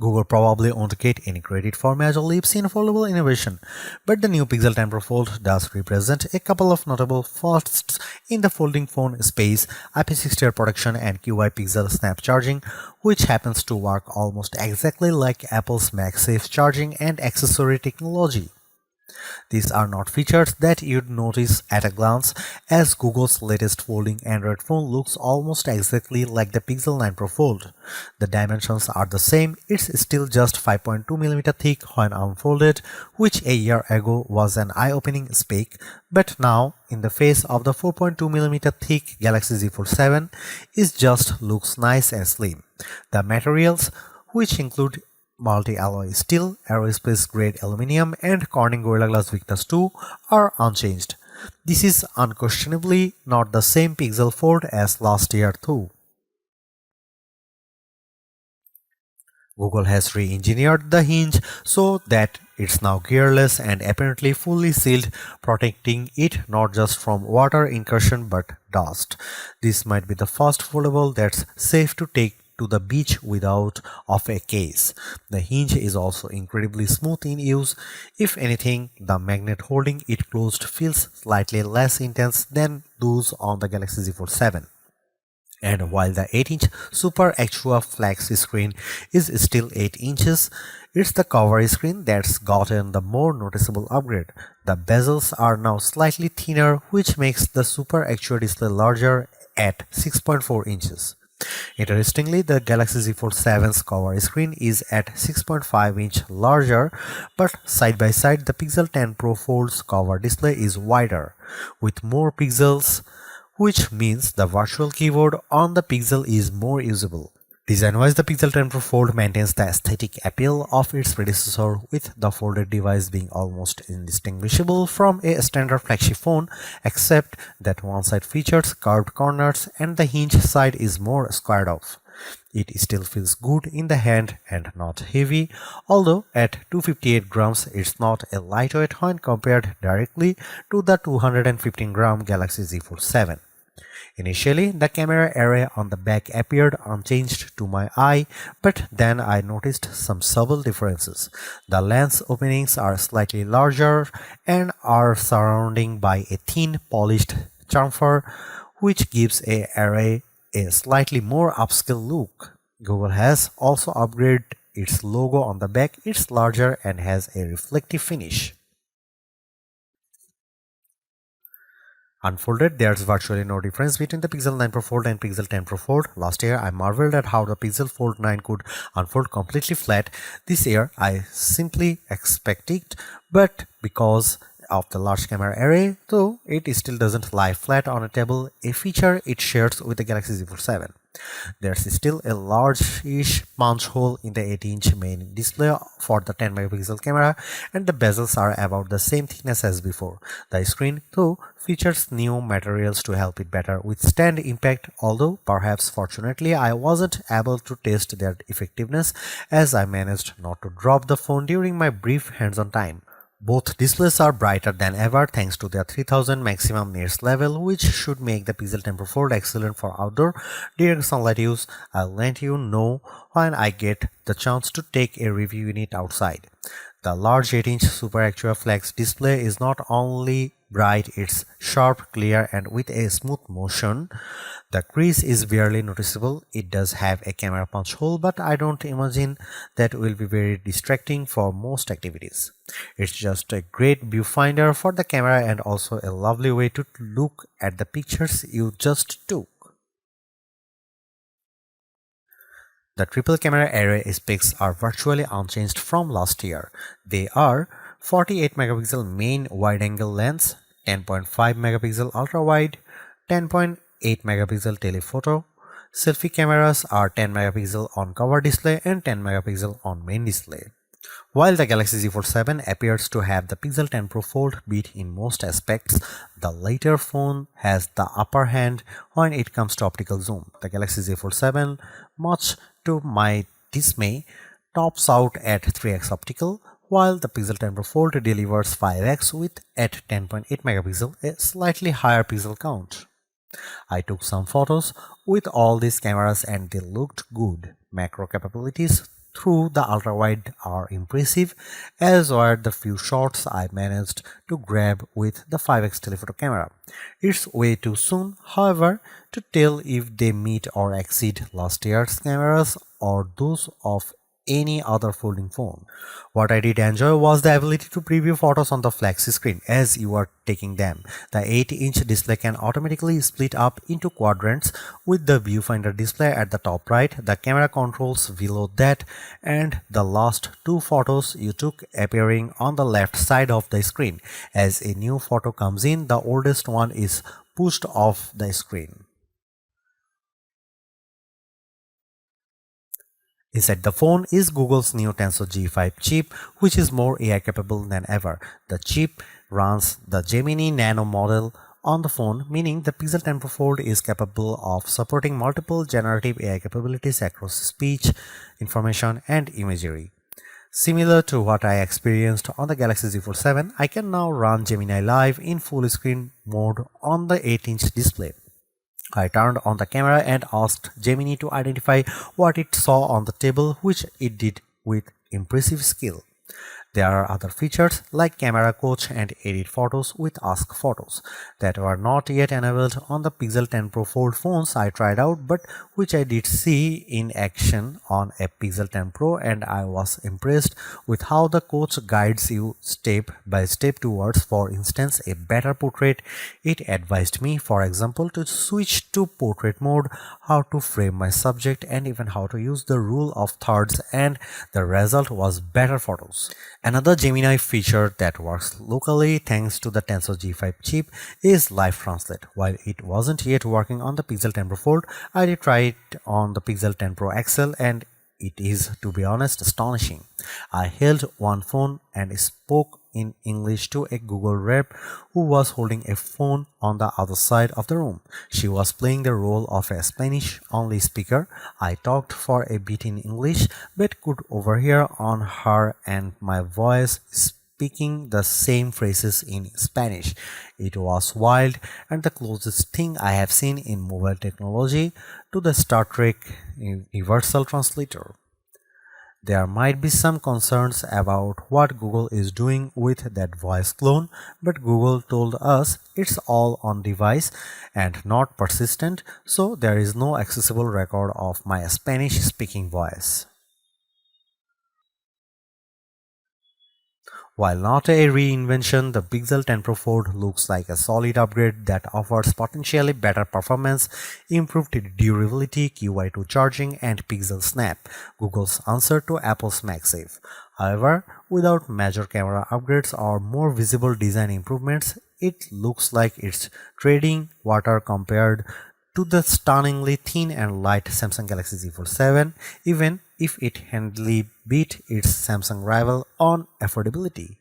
Google probably won't get any credit for major leaps in foldable innovation, but the new Pixel 10 Pro Fold does represent a couple of notable firsts in the folding phone space: IP68 protection and QI PixelSnap charging, which happens to work almost exactly like Apple's MagSafe charging and accessory technology. These are not features that you'd notice at a glance, as Google's latest folding Android phone looks almost exactly like the Pixel 9 Pro Fold. The dimensions are the same, it's still just 5.2mm thick when unfolded, which a year ago was an eye-opening spec, but now, in the face of the 4.2mm thick Galaxy Z Fold 7, it just looks nice and slim. The materials, which include multi-alloy steel, aerospace grade aluminum, and Corning Gorilla Glass Victus 2 are unchanged. This is unquestionably not the same Pixel Fold as last year though. Google has re-engineered the hinge so that it's now gearless and apparently fully sealed, protecting it not just from water incursion but dust. This might be the first foldable that's safe to take to the beach without of a case. The hinge is also incredibly smooth in use. If anything, the magnet holding it closed feels slightly less intense than those on the Galaxy Z Fold 7. And while the 8-inch Super Extra Flex screen is still 8 inches, it's the cover screen that's gotten the more noticeable upgrade. The bezels are now slightly thinner, which makes the Super Extra display larger at 6.4 inches. Interestingly, the Galaxy Z Fold 7's cover screen is at 6.5 inch larger, but side by side the Pixel 10 Pro Fold's cover display is wider, with more pixels, which means the virtual keyboard on the Pixel is more usable. Design-wise, the Pixel 10 Pro Fold maintains the aesthetic appeal of its predecessor, with the folded device being almost indistinguishable from a standard flagship phone, except that one side features curved corners and the hinge side is more squared off. It still feels good in the hand and not heavy, although at 258 grams it's not a lightweight when compared directly to the 215-gram Galaxy Z Fold 7. Initially, the camera array on the back appeared unchanged to my eye, but then I noticed some subtle differences. The lens openings are slightly larger and are surrounded by a thin polished chamfer, which gives the array a slightly more upscale look. Google has also upgraded its logo on the back. It's larger and has a reflective finish. Unfolded, there's virtually no difference between the Pixel 9 Pro Fold and Pixel 10 Pro Fold. Last year, I marveled at how the Pixel Fold 9 could unfold completely flat. This year, I simply expect it, but because of the large camera array, though it still doesn't lie flat on a table, a feature it shares with the Galaxy Z Fold 7. There's still a large-ish punch hole in the 8-inch main display for the 10-megapixel camera, and the bezels are about the same thickness as before. The screen, though, features new materials to help it better withstand impact, although perhaps fortunately I wasn't able to test their effectiveness, as I managed not to drop the phone during my brief hands-on time. Both displays are brighter than ever thanks to their 3000 maximum nits level, which should make the Pixel 10 Pro Fold excellent for outdoor direct sunlight use. I'll let you know when I get the chance to take a review unit outside. The large 8-inch Super Extra Flex display is not only bright, it's sharp, clear, and with a smooth motion. The crease is barely noticeable. It does have a camera punch hole, but I don't imagine that will be very distracting for most activities. It's just a great viewfinder for the camera and also a lovely way to look at the pictures you just took. The triple camera array specs are virtually unchanged from last year. They are 48 megapixel main wide-angle lens, 10.5 megapixel ultra-wide, 10.8 megapixel telephoto. Selfie cameras are 10 megapixel on cover display and 10 megapixel on main display. While the Galaxy Z Fold 7 appears to have the Pixel 10 Pro Fold beat in most aspects, the later phone has the upper hand when it comes to optical zoom. The Galaxy Z Fold 7, much to my dismay, tops out at 3x optical, while the Pixel 10 Pro Fold delivers 5x with at 10.8 megapixel, a slightly higher pixel count. I took some photos with all these cameras and they looked good. Macro capabilities, through the ultrawide are impressive, as were the few shots I managed to grab with the 5x telephoto camera. It's way too soon, however, to tell if they meet or exceed last year's cameras or those of any other folding phone. What I did enjoy was the ability to preview photos on the flexi screen as you are taking them. The 8-inch display can automatically split up into quadrants with the viewfinder display at the top right, the camera controls below that, and the last two photos you took appearing on the left side of the screen. As a new photo comes in, the oldest one is pushed off the screen. Inside the phone is Google's new Tensor G5 chip, which is more AI capable than ever. The chip runs the Gemini Nano model on the phone, meaning the Pixel 10 Pro Fold is capable of supporting multiple generative AI capabilities across speech, information, and imagery. Similar to what I experienced on the Galaxy Z Fold 7, I can now run Gemini Live in full screen mode on the 8-inch display. I turned on the camera and asked Gemini to identify what it saw on the table, which it did with impressive skill. There are other features like camera coach and edit photos with Ask Photos that were not yet enabled on the Pixel 10 Pro Fold phones I tried out, but which I did see in action on a Pixel 10 Pro, and I was impressed with how the coach guides you step by step towards, for instance, a better portrait. It advised me, for example, to switch to portrait mode, how to frame my subject, and even how to use the rule of thirds, and the result was better photos. Another Gemini feature that works locally thanks to the Tensor G5 chip is Live Translate. While it wasn't yet working on the Pixel 10 Pro Fold, I did try it on the Pixel 10 Pro XL, and it is, to be honest, astonishing. I held one phone and spoke in English to a Google rep who was holding a phone on the other side of the room. She was playing the role of a Spanish-only speaker. I talked for a bit in English but could overhear on her and my voice speaking the same phrases in Spanish. It was wild and the closest thing I have seen in mobile technology to the Star Trek Universal Translator. There might be some concerns about what Google is doing with that voice clone, but Google told us it's all on device and not persistent, so there is no accessible record of my Spanish speaking voice. While not a reinvention, the Pixel 10 Pro Fold looks like a solid upgrade that offers potentially better performance, improved durability, QI2 charging, and PixelSnap, Google's answer to Apple's MagSafe. However, without major camera upgrades or more visible design improvements, it looks like it's treading water compared to the stunningly thin and light Samsung Galaxy Z Fold 7, even if it handily beat its Samsung rival on affordability.